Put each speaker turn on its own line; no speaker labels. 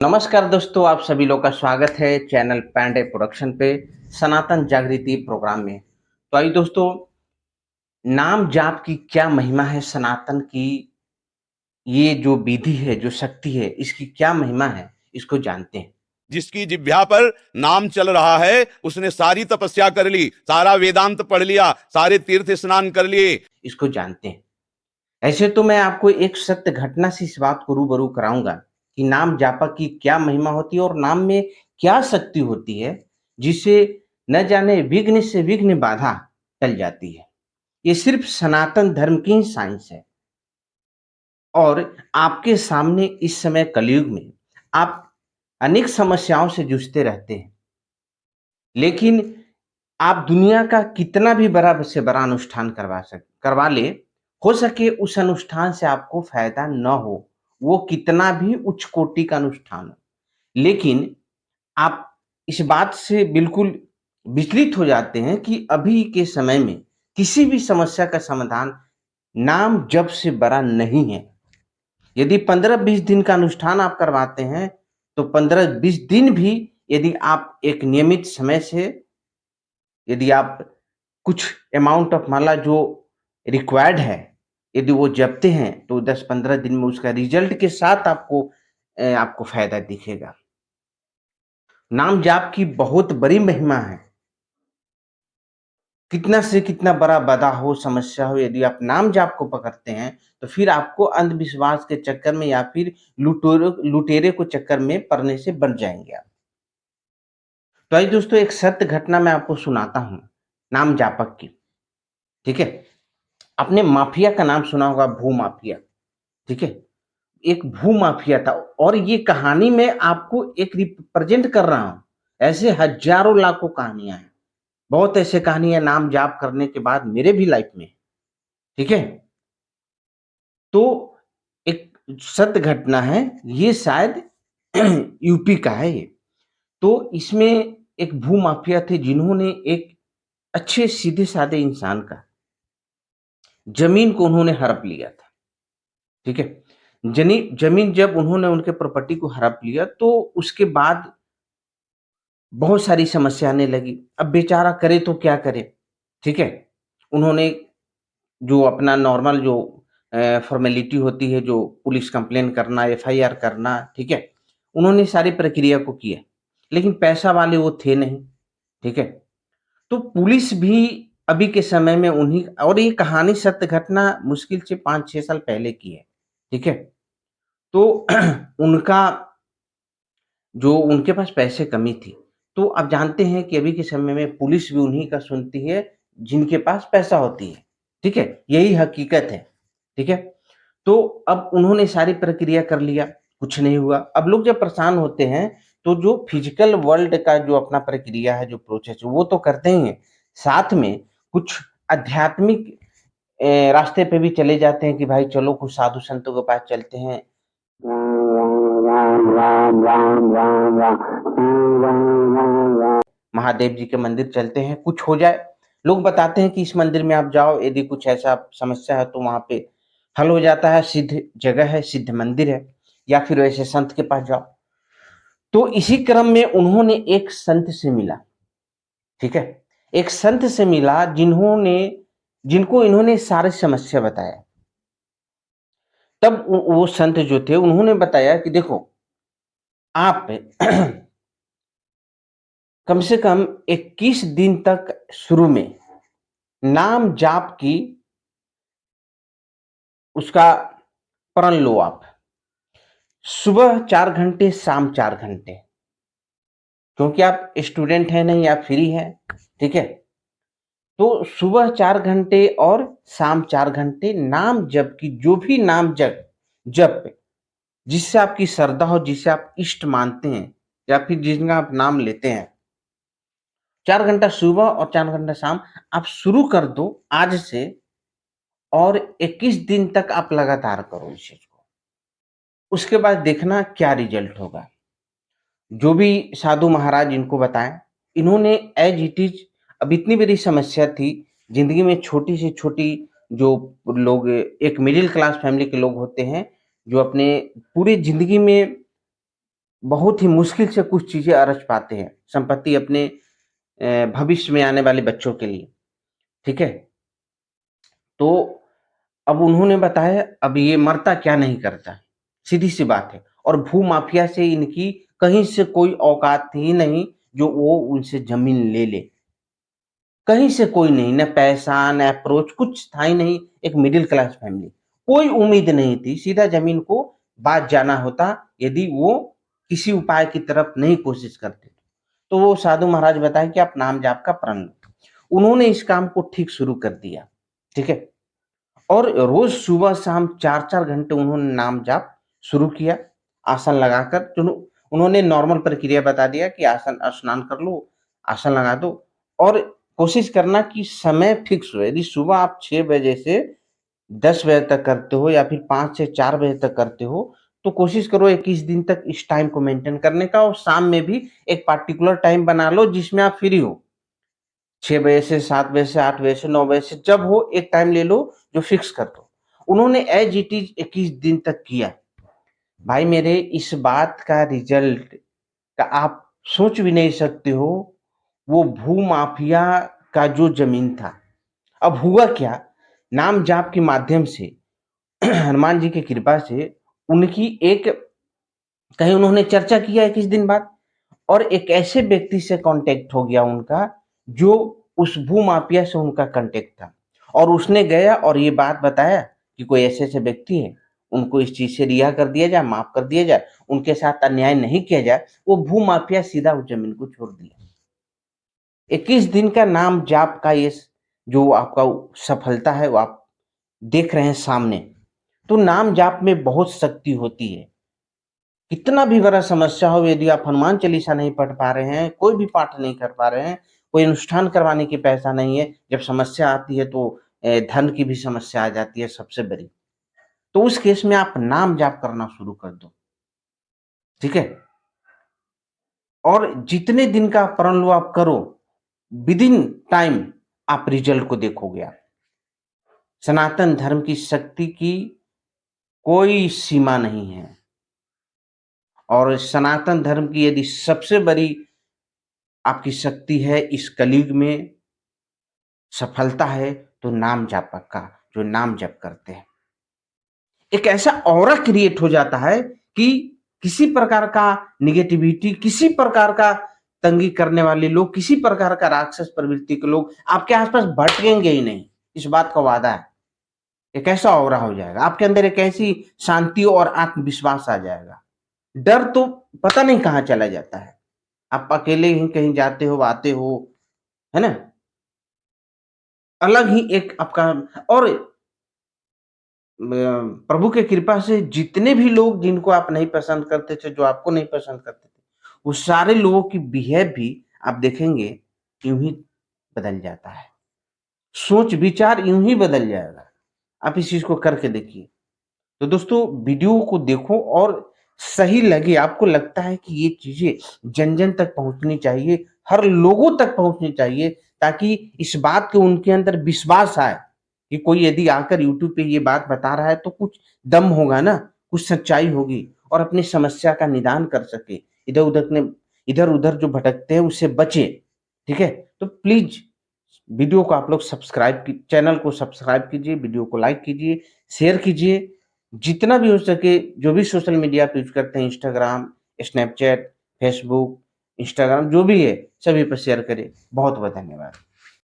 नमस्कार दोस्तों, आप सभी लोग का स्वागत है चैनल पांडे प्रोडक्शन पे सनातन जागृति प्रोग्राम में। तो आइए दोस्तों, नाम जाप की क्या महिमा है, सनातन की ये जो विधि है, जो शक्ति है, इसकी क्या महिमा है, इसको जानते हैं।
जिसकी जिह्वा पर नाम चल रहा है उसने सारी तपस्या कर ली, सारा वेदांत पढ़ लिया, सारे तीर्थ स्नान कर लिए।
इसको जानते हैं। ऐसे तो मैं आपको एक सत्य घटना से इस बात को रूबरू कराऊंगा कि नाम जापा की क्या महिमा होती है और नाम में क्या शक्ति होती है, जिसे न जाने विघ्न से विघ्न बाधा टल जाती है। ये सिर्फ सनातन धर्म की ही साइंस है। और आपके सामने इस समय कलयुग में आप अनेक समस्याओं से जूझते रहते हैं। लेकिन आप दुनिया का कितना भी बड़ा से बड़ा अनुष्ठान करवा ले, हो सके उस अनुष्ठान से आपको फ़ायदा न हो, वो कितना भी उच्च कोटि का अनुष्ठान हो। लेकिन आप इस बात से बिल्कुल विचलित हो जाते हैं कि अभी के समय में किसी भी समस्या का समाधान नाम जप से बड़ा नहीं है। यदि 15-20 दिन का अनुष्ठान आप करवाते हैं, तो 15-20 दिन भी यदि आप एक नियमित समय से यदि आप कुछ अमाउंट ऑफ माला जो रिक्वायर्ड है, यदि वो जपते हैं, तो 10-15 दिन में उसका रिज़ल्ट के साथ आपको फ़ायदा दिखेगा। नाम जाप की बहुत बड़ी महिमा है। कितना से कितना बड़ा बाधा हो, समस्या हो, यदि आप नाम जाप को पकड़ते हैं, तो फिर आपको अंधविश्वास के चक्कर में या फिर लुटेरे को चक्कर में पड़ने से बच जाएँगे आप। तो आइए दोस्तों, एक सत्य घटना मैं आपको सुनाता हूँ, नाम जापक की, ठीक है? आपने माफिया का नाम सुना होगा, भूमाफिया, ठीक है? एक भूमाफिया था और ये कहानी मैं आपको एक रिप्रेजेंट कर रहा हूँ। ऐसे हज़ारों लाखों कहानियाँ हैं। बहुत ऐसे कहानियाँ नाम जाप करने के बाद मेरे भी लाइफ में, ठीक है? तो एक सत्य घटना है, ये शायद यूपी का है ये। तो इसमें एक भूमाफिया थे जिन्होंने एक अच्छे सीधे-साधे इंसान का ज़मीन को उन्होंने हड़प लिया था, ठीक है? ज़मीन जब उन्होंने उनके प्रॉपर्टी को हड़प लिया, तो उसके बाद बहुत सारी समस्या आने लगी। अब बेचारा करे तो क्या करे, ठीक है? उन्होंने जो अपना नॉर्मल जो फ़ॉर्मेलिटी होती है, जो पुलिस कंप्लेन करना, एफआईआर करना, ठीक है? उन्होंने सारी प्रक्रिया को किया, लेकिन पैसा वाले वो थे नहीं, ठीक है? तो पुलिस भी अभी के समय में उन्हीं और ये कहानी सत्य घटना मुश्किल से 5-6 साल पहले की है, ठीक है? तो उनका जो उनके पास पैसे कमी थी, तो आप जानते हैं कि अभी के समय में पुलिस भी उन्हीं का सुनती है, जिनके पास पैसा होती है, ठीक है? यही हकीकत है, ठीक है? तो अब उन्होंने सारी प्रक्रिया कर लिया, कुछ नहीं हुआ। अब लोग जब परेशान होते हैं, तो जो फिज़िकल वर्ल्ड का जो अपना प्रक्रिया है, जो प्रोसेस है, वो तो करते ही हैं। साथ में कुछ आध्यात्मिक रास्ते पे भी चले जाते हैं कि भाई चलो कुछ साधु संतों के पास चलते हैं। महादेव जी के मंदिर चलते हैं, कुछ हो जाए। लोग बताते हैं कि इस मंदिर में आप जाओ, यदि कुछ ऐसा समस्या है तो वहाँ पे हल हो जाता है, सिद्ध जगह है, सिद्ध मंदिर है, या फिर वैसे संत के पास जाओ। तो इसी क्रम में उन्होंने एक संत से मिला, ठीक है? एक संत से मिला जिनको इन्होंने सारी समस्या बताया। तब वो संत जो थे उन्होंने बताया कि देखो, आप कम से कम 21 दिन तक शुरू में नाम जाप की उसका प्रण लो आप। सुबह 4 घंटे, शाम 4 घंटे, क्योंकि आप स्टूडेंट हैं नहीं, आप फ्री हैं, ठीक है? तो सुबह 4 घंटे और शाम 4 घंटे नाम जप की, जो भी नाम जप जिससे आपकी श्रद्धा हो, जिसे आप इष्ट मानते हैं या फिर जिसका आप नाम लेते हैं, 4 घंटा सुबह और 4 घंटा शाम आप शुरू कर दो आज से, और 21 दिन तक आप लगातार करो इस चीज़ को। उसके बाद देखना क्या रिज़ल्ट होगा। जो भी साधु महाराज इनको बताएँ, इन्होंने एज़ इट इज़, अब इतनी बड़ी समस्या थी, ज़िंदगी में छोटी से छोटी जो लोग एक मिडल क्लास फैमिली के लोग होते हैं, जो अपने पूरी ज़िंदगी में बहुत ही मुश्किल से कुछ चीज़ें अरज पाते हैं, संपत्ति अपने भविष्य में आने वाले बच्चों के लिए, ठीक है? तो अब उन्होंने बताया अब ये मरता क्या नहीं करता, सीधी-सी बात है और भूमाफिया से इनकी कहीं से कोई औकात ही नहीं जो वो उनसे ज़मीन ले ले। कहीं से कोई नहीं, ना पैसा, ना अप्रोच कुछ था ही नहीं, एक मिडल क्लास फैमिली। कोई उम्मीद नहीं थी, सीधा ज़मीन को बाज़ जाना होता यदि वो किसी उपाय की तरफ नहीं कोशिश करते। तो वो साधु महाराज बताए कि आप नाम जाप का प्रण लो। उन्होंने इस काम को ठीक शुरू कर दिया, ठीक है? और रोज़ सुबह-शाम 4-4 घंटे उन्होंने नाम जाप शुरू किया, आसन लगाकर चलो उन्होंने नॉर्मल प्रक्रिया बता दिया कि आसन स्नान कर लो, आसन लगा दो और कोशिश करना कि समय फिक्स हो। यदि सुबह आप 6 बजे से 10 बजे तक करते हो या फिर 5 से 4 बजे तक करते हो, तो कोशिश करो 21 दिन तक इस टाइम को मेंटेन करने का और शाम में भी एक पार्टिकुलर टाइम बना लो जिसमें आप फ्री हो। 6 बजे से 7 बजे से 8 बजे से 9 बजे से जब हो एक टाइम ले लो जो फिक्स कर दो। उन्होंने एज़ इट इज़ 21 दिन तक किया। भाई मेरे इस बात का रिज़ल्ट का आप सोच भी नहीं सकते हो, वो भूमाफिया का जो ज़मीन था। अब हुआ क्या, नाम जाप के माध्यम से हनुमान जी की कृपा से उनकी एक कहीं उन्होंने चर्चा किया 21 दिन बाद और एक ऐसे व्यक्ति से कॉन्टैक्ट हो गया उनका, जो उस भूमाफिया से उनका कॉन्टैक्ट था और उसने गया और ये बात बताया कि कोई ऐसे-ऐसे व्यक्ति हैं, उनको इस चीज़ से रिहा कर दिया जाए, माफ़ कर दिया जाए, उनके साथ अन्याय नहीं किया जाए, वो भूमाफिया सीधा उस ज़मीन को छोड़ दिया। 21 दिन का नाम जाप का ये जो आपका सफलता है, वो आप देख रहे हैं सामने। तो नाम जाप में बहुत शक्ति होती है। कितना भी बड़ा समस्या हो यदि आप हनुमान चालीसा नहीं पढ़ पा रहे हैं, कोई भी पाठ नहीं कर पा रहे हैं, कोई अनुष्ठान करवाने की पैसा नहीं है, जब समस्या आती है तो धन की भी समस्या आ जाती है सबसे बड़ी। तो उस केस में आप नाम जाप करना शुरू कर दो, ठीक है? और जितने दिन का प्रण लो आप करो, विदिन टाइम आप रिजल्ट को देखोगे आप। सनातन धर्म की शक्ति की कोई सीमा नहीं है और सनातन धर्म की यदि सबसे बड़ी आपकी शक्ति है इस कलयुग में सफलता है तो नाम जाप का जो नाम जप करते हैं। एक ऐसा ऑरा क्रिएट हो जाता है कि किसी प्रकार का नेगेटिविटी, किसी प्रकार का तंगी करने वाले लोग, किसी प्रकार का राक्षस प्रवृत्ति के लोग आपके आस-पास भटकेंगे ही नहीं। इस बात का वादा है। एक ऐसा ऑरा हो जाएगा। आपके अंदर एक ऐसी शांति और आत्मविश्वास आ जाएगा। डर तो पता नहीं कहाँ चला जाता है। आप अकेले ही कहीं जाते हो, आते हो, है ना? अलग ही एक आपका और प्रभु की कृपा से जितने भी लोग जिनको आप नहीं पसंद करते थे, जो आपको नहीं पसंद करते थे, वो सारे लोगों की बिहेव भी आप देखेंगे यूँ ही बदल जाता है। सोच-विचार यूँ ही बदल जाएगा। आप इस चीज़ को करके देखिए। तो दोस्तों वीडियो को देखो और सही लगे आपको लगता है कि ये चीज़ें जन-जन तक पहुँचनी चाहिए, हर लोगों तक पहुँचनी चाहिए ताकि इस बात को उनके अंदर विश्वास आए कि कोई यदि आकर यूट्यूब पे ये बात बता रहा है तो कुछ दम होगा ना, कुछ सच्चाई होगी और अपनी समस्या का निदान कर सके। इधर-उधर जो भटकते हैं उससे बचे, ठीक है? तो प्लीज़ वीडियो को आप लोग सब्सक्राइब की चैनल को सब्सक्राइब कीजिए, वीडियो को लाइक कीजिए, शेयर कीजिए। जितना भी हो सके जो भी सोशल मीडिया आप यूज़ करते हैं इंस्टाग्राम, स्नैपचैट, फेसबुक, इंस्टाग्राम जो भी है सभी पे शेयर करें। बहुत-बहुत धन्यवाद।